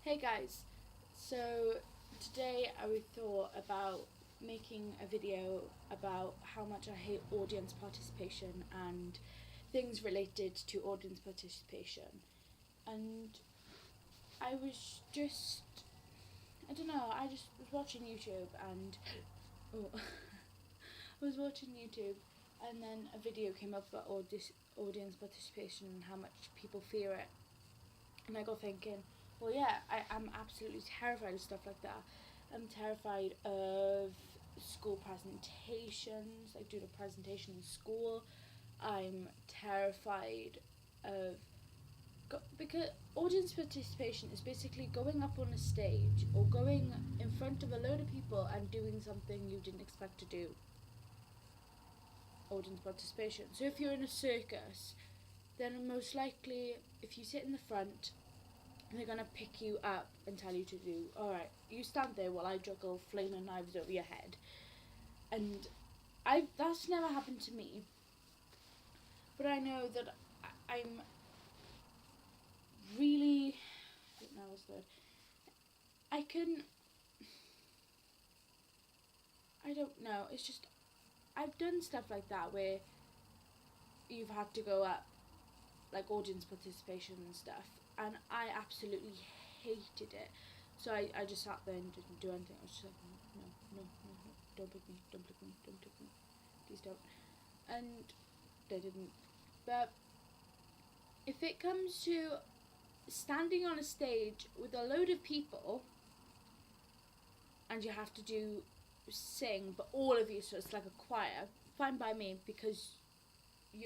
Hey guys, so today I thought about making a video about how much I hate audience participation and things related to audience participation. And I was just, I don't know, I just was watching YouTube and, oh, I was watching YouTube and then a video came up about audience participation and how much people fear it. And I got thinking, well, yeah, I'm absolutely terrified of stuff like that. I'm terrified of school presentations, like doing a presentation in school. I'm terrified of because audience participation is basically going up on a stage or going in front of a load of people and doing something you didn't expect to do. Audience participation. So if you're in a circus, then most likely if you sit in the front, they're gonna pick you up and tell you to do, alright, you stand there while I juggle flaming knives over your head. And that's never happened to me, but I know that I'm really, I don't know what's the word, I can, I don't know, it's just, I've done stuff like that where you've had to go up, like audience participation and stuff, and I absolutely hated it. So I just sat there and didn't do anything. I was just like, no, don't pick me, don't pick me, don't pick me, please don't. And they didn't. But if it comes to standing on a stage with a load of people and you have to sing, but all of you, so it's like a choir, fine by me, because if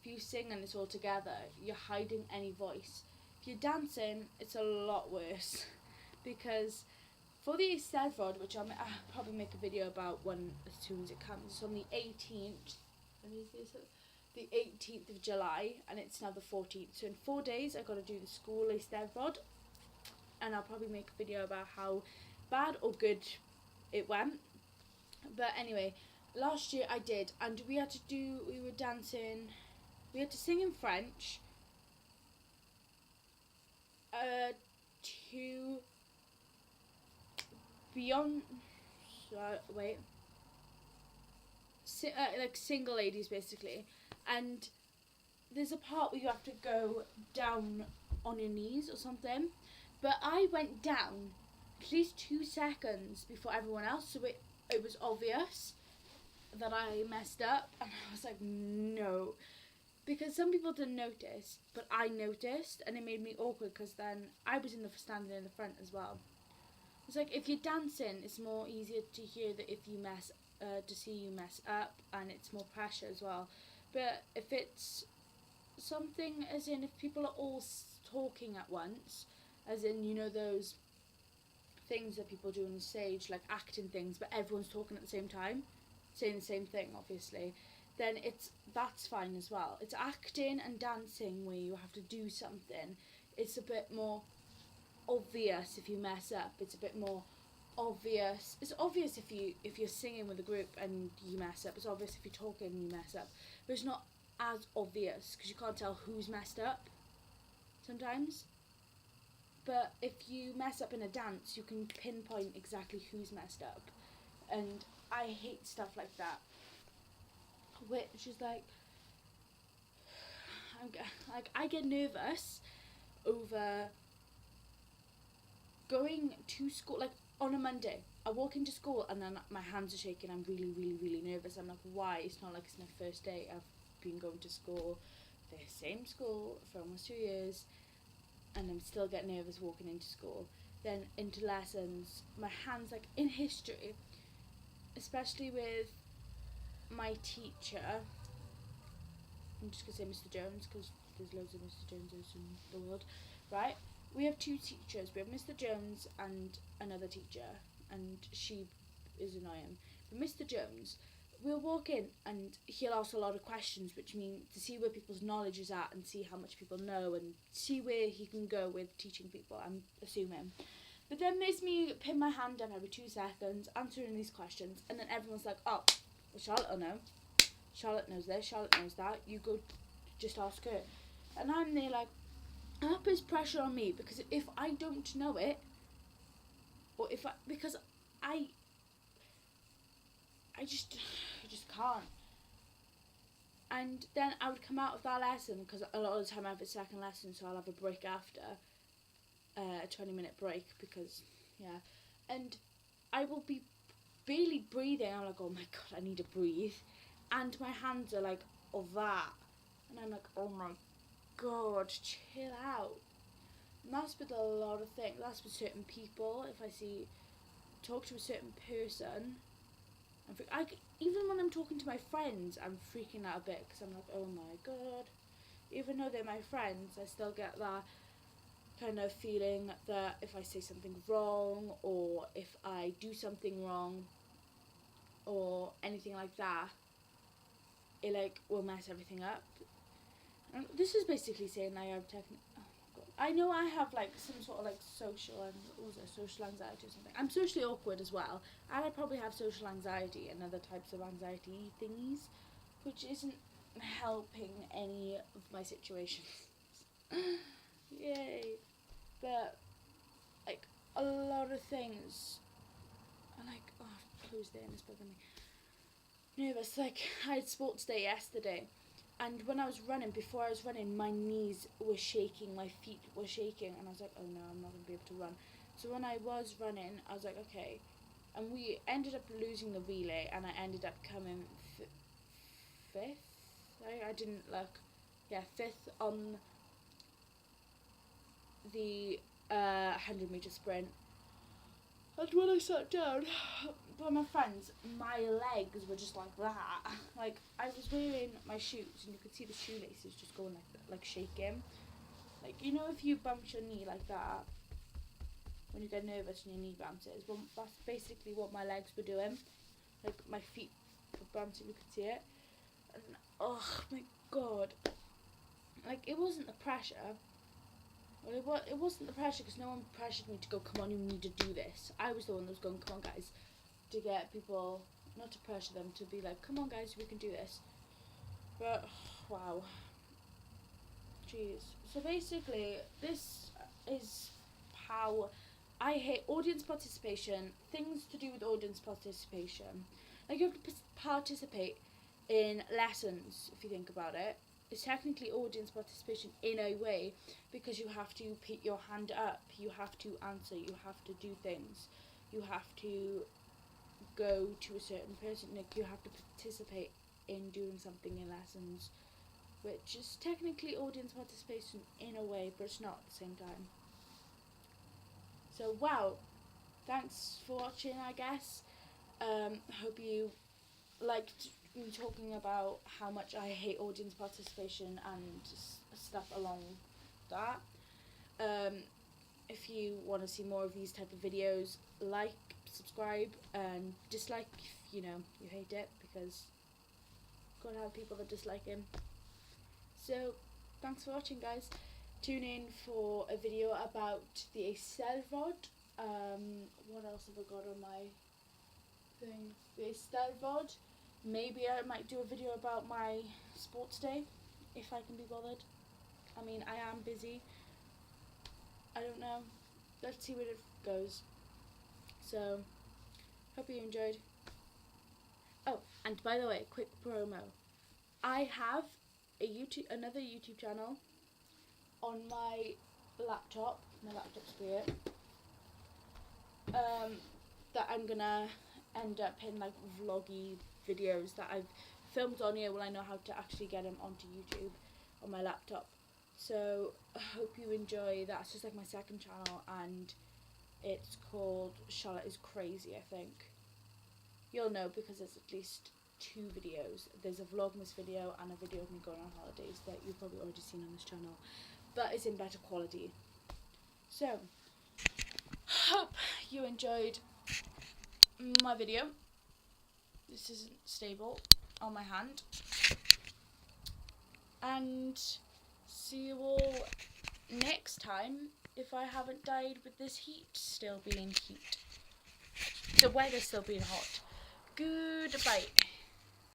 you sing and it's all together, you're hiding any voice. If you're dancing, it's a lot worse because for the Eisteddfod, which I'll probably make a video about as soon as it comes, it's on the 18th. The 18th of July, and it's now the 14th. So in 4 days, I've got to do the school Eisteddfod, and I'll probably make a video about how bad or good it went. But anyway, last year I did, and we were dancing, we had to sing in French, to beyond, like single ladies basically, and there's a part where you have to go down on your knees or something, but I went down at least 2 seconds before everyone else, so it was obvious that I messed up, and I was like, no, because some people didn't notice, but I noticed, and it made me awkward because then I was standing in the front as well. It's like if you're dancing, it's more easier to hear that if you to see you mess up, and it's more pressure as well. But if it's something as in if people are all talking at once, as in those things that people do on the stage, like acting things, but everyone's talking at the same time, saying the same thing, obviously, then that's fine as well. It's acting and dancing where you have to do something. It's a bit more obvious if you mess up. It's a bit more obvious. It's obvious if you're singing with a group and you mess up. It's obvious if you're talking and you mess up. But it's not as obvious because you can't tell who's messed up sometimes. But if you mess up in a dance, you can pinpoint exactly who's messed up. And I hate stuff like that. Which is like, I get nervous over going to school, like on a Monday. I walk into school and then my hands are shaking. I'm really, really, really nervous. I'm like, why? It's not like it's my first day. I've been going to school, the same school, for almost 2 years, and I'm still getting nervous walking into school. Then into lessons, my hands, like in history, especially with my teacher, I'm just going to say Mr. Jones because there's loads of Mr. Joneses in the world, right? We have 2 teachers. We have Mr. Jones and another teacher, and she is annoying. But Mr. Jones, we'll walk in and he'll ask a lot of questions, which mean to see where people's knowledge is at and see how much people know and see where he can go with teaching people, I'm assuming. But then there's me pin my hand up every 2 seconds, answering these questions, and then everyone's like, oh, well, Charlotte will know. Charlotte knows this, Charlotte knows that. You go just ask her. And I'm there like, that puts pressure on me, because if I don't know it, or if because I just can't. And then I would come out of that lesson, because a lot of the time I have a second lesson, so I'll have a break after, a 20-minute break, because, yeah. And I will be barely breathing. I'm like, oh my god, I need to breathe. And my hands are like, of that. And I'm like, oh my god, chill out. And that's with a lot of things. That's with certain people. If I talk to a certain person, even when I'm talking to my friends, I'm freaking out a bit, because I'm like, oh my god. Even though they're my friends, I still get that kind of feeling that if I say something wrong, or if I do something wrong, or anything like that, it like will mess everything up. And this is basically saying I have I know I have like some sort of like social anxiety or something. I'm socially awkward as well, and I probably have social anxiety and other types of anxiety thingies, which isn't helping any of my situations. Yay. But like a lot of things are like, oh, I've closed it and it's bugging me. Nervous. Like, I had sports day yesterday, and when I was running, before I was running, my knees were shaking, my feet were shaking, and I was like, oh no, I'm not going to be able to run. So when I was running, I was like, okay. And we ended up losing the relay, and I ended up coming fifth. I didn't look. Yeah, fifth on the 100-meter sprint. And when I sat down by my friends, my legs were just like that. Like, I was wearing my shoes, and you could see the shoelaces just going like shaking. Like, you know, if you bump your knee like that, when you get nervous and your knee bounces, well, that's basically what my legs were doing. Like, my feet were bouncing, you could see it. And, oh my god. Like, it wasn't the pressure. Well, it wasn't the pressure, because no one pressured me to go, come on, you need to do this. I was the one that was going, come on, guys, to get people, not to pressure them, to be like, come on, guys, we can do this. But, wow. Jeez. So basically, this is how I hate audience participation, things to do with audience participation. Like, you have to participate in lessons, if you think about it. It's technically audience participation in a way, because you have to put your hand up, you have to answer, you have to do things, you have to go to a certain person, like you have to participate in doing something in lessons, which is technically audience participation in a way, but it's not at the same time. So wow, thanks for watching, I guess. Hope you liked me talking about how much I hate audience participation and stuff along that. If you want to see more of these type of videos, like, subscribe, and dislike if you hate it, because gotta have people that dislike him. So thanks for watching, guys. Tune in for a video about the Estelle rod. What else have I got on my thing? The Estelle rod. Maybe I might do a video about my sports day, if I can be bothered. I mean, I am busy. I don't know. Let's see where it goes. So, hope you enjoyed. Oh, and by the way, quick promo. I have another YouTube channel on my laptop. My laptop's weird. That I'm gonna end up in like vloggy videos that I've filmed on here when I know how to actually get them onto YouTube on my laptop. So I hope you enjoy that. It's just like my second channel, and it's called Charlotte is Crazy, I think. You'll know because there's at least 2 videos. There's a Vlogmas video and a video of me going on holidays that you've probably already seen on this channel, but it's in better quality. So hope you enjoyed my video. This isn't stable on my hand. And see you all next time, if I haven't died with this heat still being heat. The weather still being hot. Goodbye.